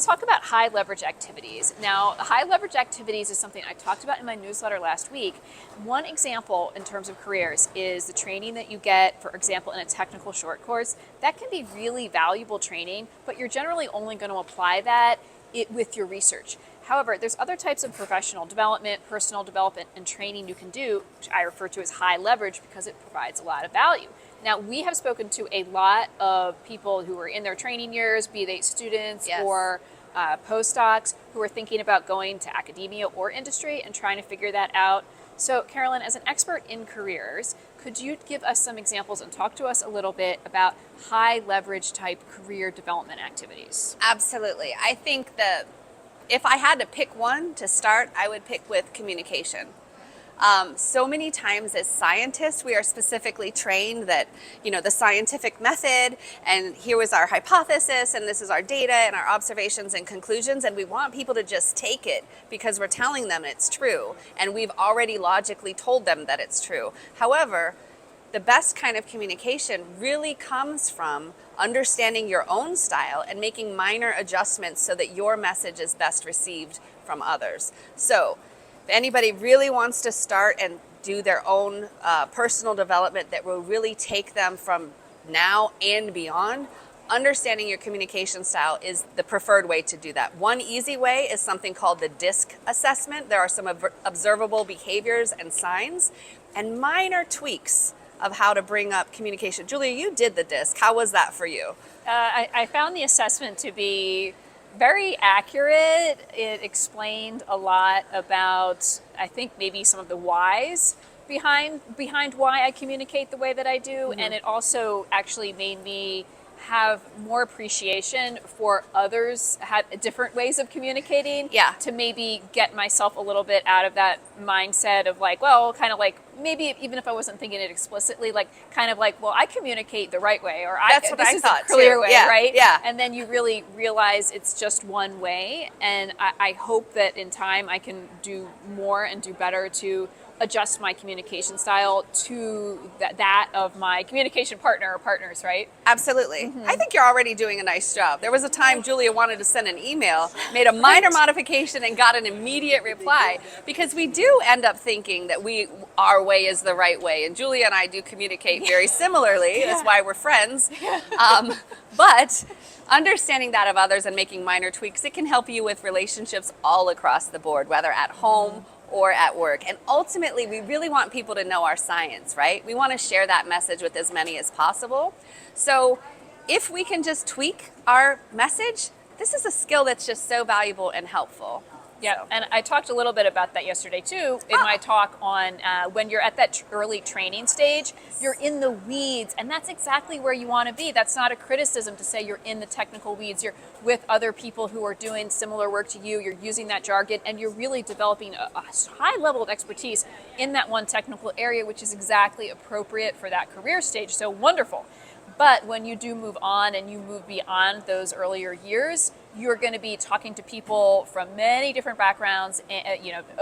Let's talk about high leverage activities. Now, high leverage activities is something I talked about in my newsletter last week. One example in terms of careers is the training that you get, for example, in a technical short course. That can be really valuable training, but you're generally only going to apply that with your research. However, there's other types of professional development, personal development, and training you can do, which I refer to as high leverage because it provides a lot of value. Now, we have spoken to a lot of people who are in their training years, be they students or postdocs, who are thinking about going to academia or industry and trying to figure that out. So, Caroline, as an expert in careers, could you give us some examples and talk to us a little bit about high leverage type career development activities? Absolutely. I think that if I had to pick one to start, I would pick with communication. So many times as scientists, we are specifically trained that, the scientific method, and here was our hypothesis, and this is our data and our observations and conclusions, and we want people to just take it because we're telling them it's true, and we've already logically told them that it's true. However, the best kind of communication really comes from understanding your own style and making minor adjustments so that your message is best received from others. So, if anybody really wants to start and do their own personal development that will really take them from now and beyond, understanding your communication style is the preferred way to do that. One easy way is something called the DISC assessment. There are some observable behaviors and signs and minor tweaks of how to bring up communication. Julia, you did the DISC. How was that for you? I found the assessment to be very accurate. It explained a lot about, I think, maybe some of the whys behind why I communicate the way that I do. And it also actually made me have more appreciation for others have different ways of communicating to maybe get myself a little bit out of that mindset of maybe even if I wasn't thinking it explicitly, I communicate the right way, or that's what this I is thought the clear too. way, Yeah. right? Yeah. And then you really realize it's just one way, and I hope that in time I can do more and do better to adjust my communication style to that of my communication partner or partners, right? Absolutely. I think you're already doing a nice job. There was a time Julia wanted to send an email, made a minor modification, and got an immediate reply, because we do end up thinking that our way is the right way. And Julia and I do communicate very similarly. That's why we're friends. But understanding that of others and making minor tweaks, it can help you with relationships all across the board, whether at home or at work. And ultimately, we really want people to know our science, right? We want to share that message with as many as possible. So if we can just tweak our message, this is a skill that's just so valuable and helpful. Yeah, and I talked a little bit about that yesterday too in my talk on when you're at that early training stage, you're in the weeds, and that's exactly where you want to be. That's not a criticism to say you're in the technical weeds. You're with other people who are doing similar work to you. You're using that jargon, and you're really developing a high level of expertise in that one technical area, which is exactly appropriate for that career stage. So wonderful. But when you do move on and you move beyond those earlier years, you're going to be talking to people from many different backgrounds,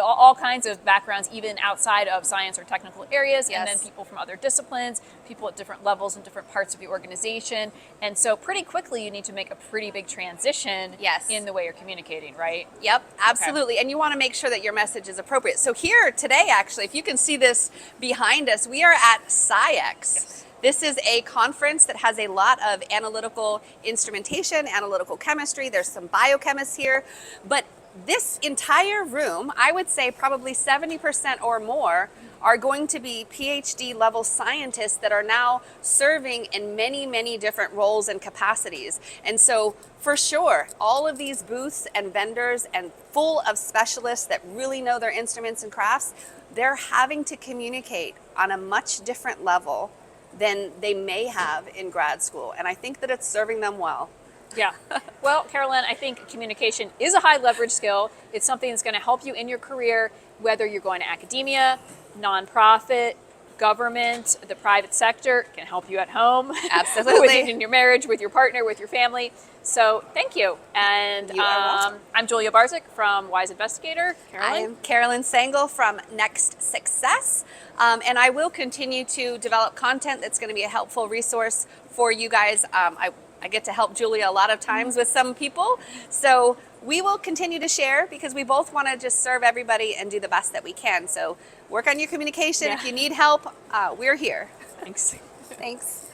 all kinds of backgrounds, even outside of science or technical areas, and then people from other disciplines, people at different levels in different parts of the organization. And so pretty quickly, you need to make a pretty big transition in the way you're communicating, right? Yep, absolutely. Okay. And you want to make sure that your message is appropriate. So here today, actually, if you can see this behind us, we are at SciEx. Yes. This is a conference that has a lot of analytical instrumentation, analytical chemistry. There's some biochemists here. But this entire room, I would say probably 70% or more, are going to be PhD level scientists that are now serving in many, many different roles and capacities. And so for sure, all of these booths and vendors and full of specialists that really know their instruments and crafts, they're having to communicate on a much different level than they may have in grad school. And I think that it's serving them well. Yeah. Well, Caroline, I think communication is a high leverage skill. It's something that's going to help you in your career, whether you're going to academia, nonprofit, government, the private sector. It can help you at home. Absolutely. In your marriage, with your partner, with your family. So thank you. And I'm Julia Barzyk from Wise Investigator. Caroline? I am Caroline Sangal from Next Success. And I will continue to develop content that's going to be a helpful resource for you guys. I I get to help Julia a lot of times with some people. So we will continue to share because we both want to just serve everybody and do the best that we can. So work on your communication. Yeah. If you need help, we're here. Thanks. Thanks.